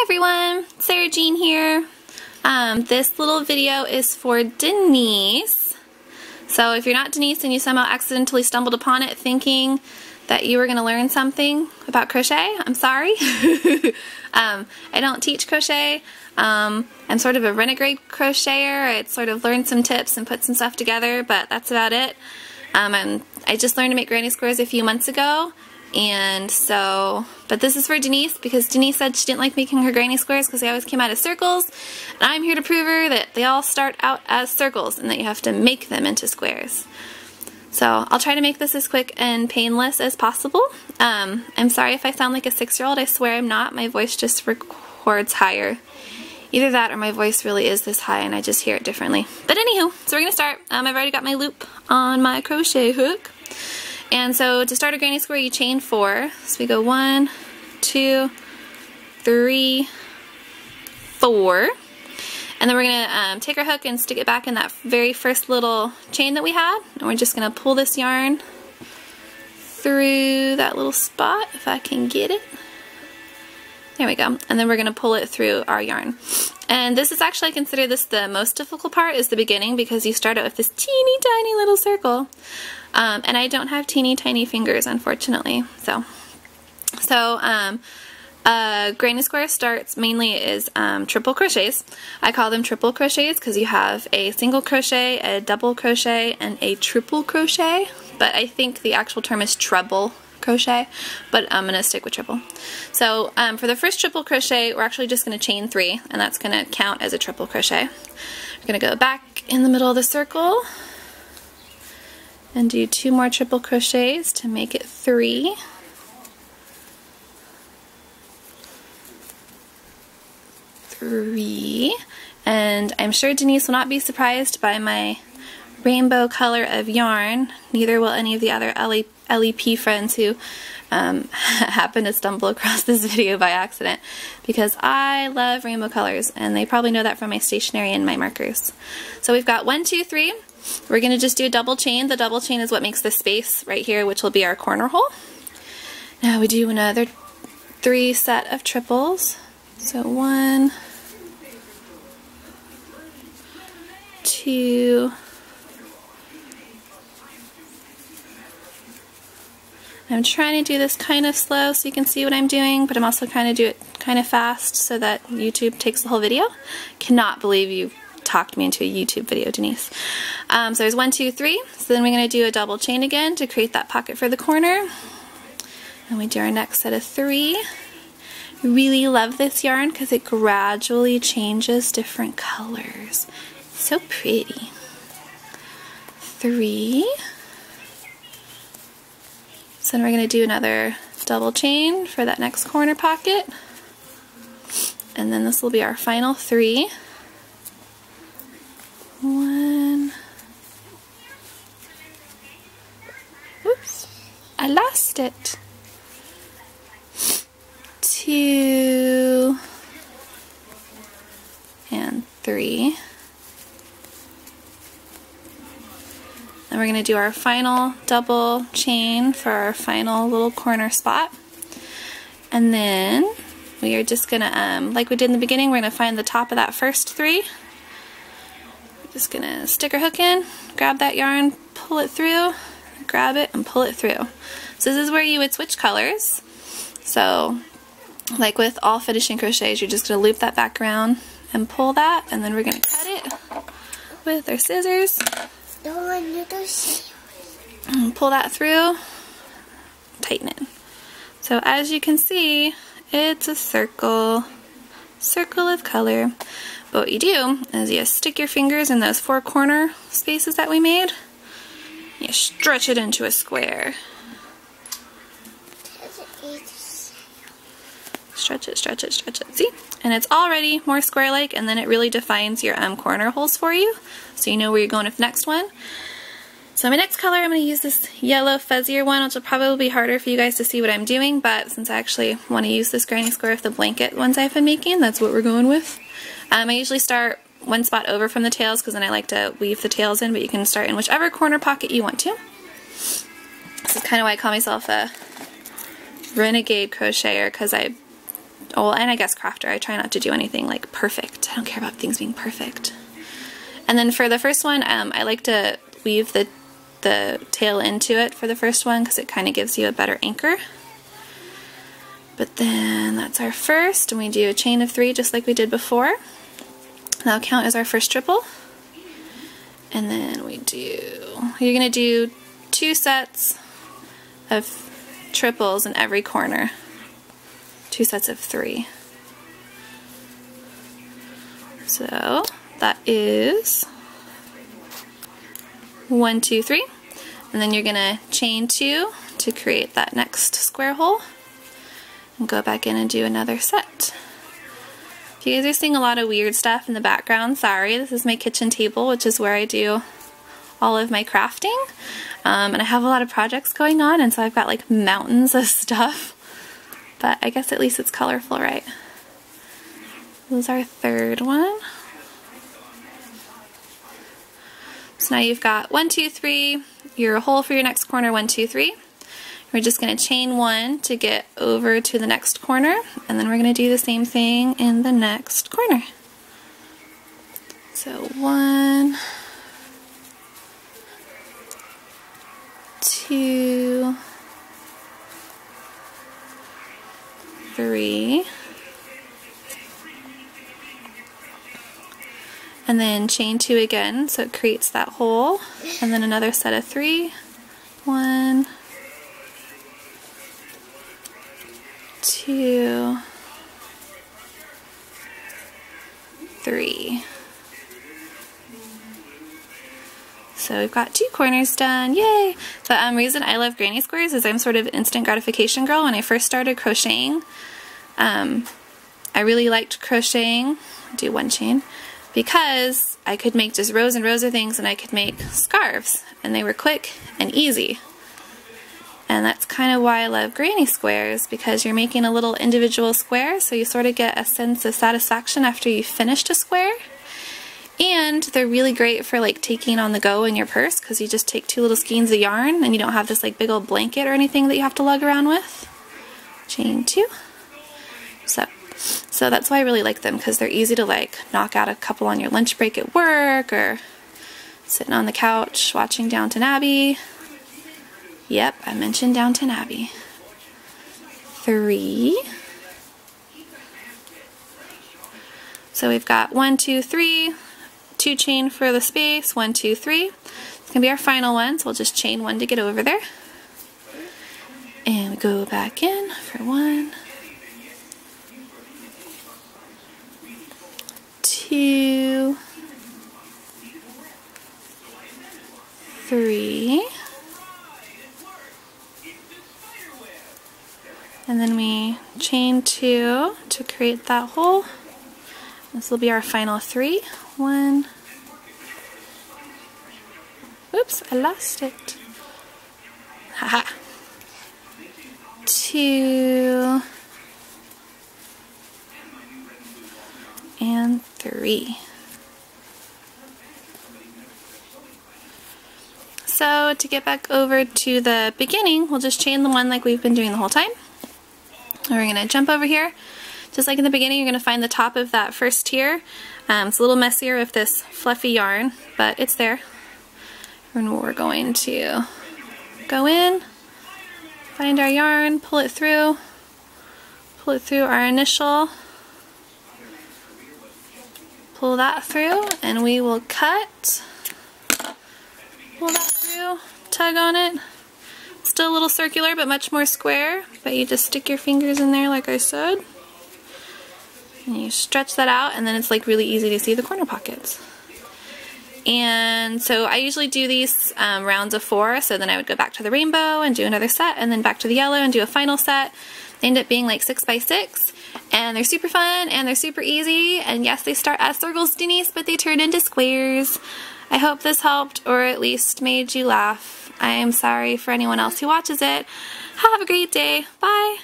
everyone, Sarah Jean here. This little video is for Denise. So if you're not Denise and you somehow accidentally stumbled upon it thinking that you were going to learn something about crochet, I'm sorry. I don't teach crochet. I'm sort of a renegade crocheter. I sort of learned some tips and put some stuff together, but that's about it. I just learned to make granny squares a few months ago. And so, but this is for Denise because Denise said she didn't like making her granny squares because they always came out as circles. And I'm here to prove her that they all start out as circles and that you have to make them into squares. So I'll try to make this as quick and painless as possible. I'm sorry if I sound like a 6-year-old. I swear I'm not. My voice just records higher. Either that or my voice really is this high and I just hear it differently. But anywho, so we're going to start. I've already got my loop on my crochet hook. And so to start a granny square, you chain 4. So we go 1, 2, 3, 4. And then we're going to take our hook and stick it back in that very first little chain that we had. And we're just going to pull this yarn through that little spot, if I can get it. There we go. And then we're going to pull it through our yarn. And this is actually, I consider this the most difficult part, is the beginning, because you start out with this teeny tiny little circle. And I don't have teeny tiny fingers, unfortunately. So granny square starts mainly is triple crochets. I call them triple crochets because you have a single crochet, a double crochet, and a triple crochet. But I think the actual term is treble crochet, but I'm going to stick with triple. So for the first triple crochet, we're actually just going to chain 3, and that's going to count as a triple crochet. We're going to go back in the middle of the circle and do 2 more triple crochets to make it 3. And I'm sure Denise will not be surprised by my rainbow color of yarn. Neither will any of the other LEP friends who happen to stumble across this video by accident, because I love rainbow colors, and they probably know that from my stationery and my markers. So we've got 1, 2, 3. We're going to just do a double chain. The double chain is what makes the space right here, which will be our corner hole. Now we do another 3 set of triples. So 1, 2, I'm trying to do this kind of slow so you can see what I'm doing, but I'm also trying to do it kind of fast so that YouTube takes the whole video. Cannot believe you talked me into a YouTube video, Denise. So there's 1, 2, 3. So then we're going to do a double chain again to create that pocket for the corner. And we do our next set of 3. Really love this yarn because it gradually changes different colors. So pretty. 3. So then we're going to do another double chain for that next corner pocket. And then this will be our final 3. 1. Oops, I lost it. 2 and 3. Then we're going to do our final double chain for our final little corner spot. And then we are just going to, like we did in the beginning, we're going to find the top of that first 3. We're just going to stick our hook in, grab that yarn, pull it through, grab it, and pull it through. So this is where you would switch colors. So like with all finishing crochets, you're just going to loop that back around and pull that, and then we're going to cut it with our scissors. And pull that through, tighten it. So as you can see, it's a circle of color. But what you do is you stick your fingers in those 4 corner spaces that we made. You stretch it into a square. Stretch it, stretch it, stretch it. See? And it's already more square-like, and then it really defines your corner holes for you, so you know where you're going with the next one. So my next color, I'm going to use this yellow fuzzier one, which will probably be harder for you guys to see what I'm doing, but since I actually want to use this granny square with the blanket ones I've been making, that's what we're going with. I usually start 1 spot over from the tails because then I like to weave the tails in, but you can start in whichever corner pocket you want to. This is kind of why I call myself a renegade crocheter, because I Oh, and I guess crafter. I try not to do anything like perfect. I don't care about things being perfect. And then for the first one, I like to weave the tail into it for the first one because it kind of gives you a better anchor. But then that's our first, and we do a chain of 3 just like we did before. That'll count as our first triple. And then you're going to do 2 sets of triples in every corner. 2 sets of 3. So that is 1, 2, 3. And then you're going to chain 2 to create that next square hole. And go back in and do another set. If you guys are seeing a lot of weird stuff in the background, sorry. This is my kitchen table, which is where I do all of my crafting. And I have a lot of projects going on, and so I've got like mountains of stuff. But I guess at least it's colorful, right? This is our third one. So now you've got 1, 2, 3, your hole for your next corner, 1, 2, 3. We're just going to chain 1 to get over to the next corner, and then we're going to do the same thing in the next corner. So 1, 2, 3, and then chain 2 again, so it creates that hole, and then another set of 3, 1, 2, 3. So we've got 2 corners done, yay! The reason I love granny squares is I'm sort of an instant gratification girl. When I first started crocheting, I really liked crocheting, do 1 chain, because I could make just rows and rows of things, and I could make scarves, and they were quick and easy. And that's kind of why I love granny squares, because you're making a little individual square, so you sort of get a sense of satisfaction after you've finished a square. And they're really great for like taking on the go in your purse, because you just take 2 little skeins of yarn and you don't have this like big old blanket or anything that you have to lug around with. Chain 2. So that's why I really like them, because they're easy to like knock out a couple on your lunch break at work, or sitting on the couch watching Downton Abbey. Yep, I mentioned Downton Abbey. 3. So we've got 1, 2, 3, 2 chain for the space, 1, 2, 3. It's gonna be our final one, so we'll just chain 1 to get over there. And we go back in for 1, 2, 3. And then we chain 2 to create that hole. This will be our final 3. 1. Oops, I lost it. Haha. 2. And 3. So to get back over to the beginning, we'll just chain the 1 like we've been doing the whole time. And we're going to jump over here. Just like in the beginning, you're going to find the top of that first tier. It's a little messier with this fluffy yarn, but it's there. And we're going to go in, find our yarn, pull it through our initial, pull that through, and we will cut, pull that through, tug on it. Still a little circular, but much more square, but you just stick your fingers in there like I said. And you stretch that out, and then it's like really easy to see the corner pockets. And so I usually do these rounds of 4, so then I would go back to the rainbow and do another set, and then back to the yellow and do a final set. They end up being like 6 by 6, and they're super fun, and they're super easy, and yes, they start as circles, Denise, but they turn into squares. I hope this helped, or at least made you laugh. I am sorry for anyone else who watches it. Have a great day. Bye!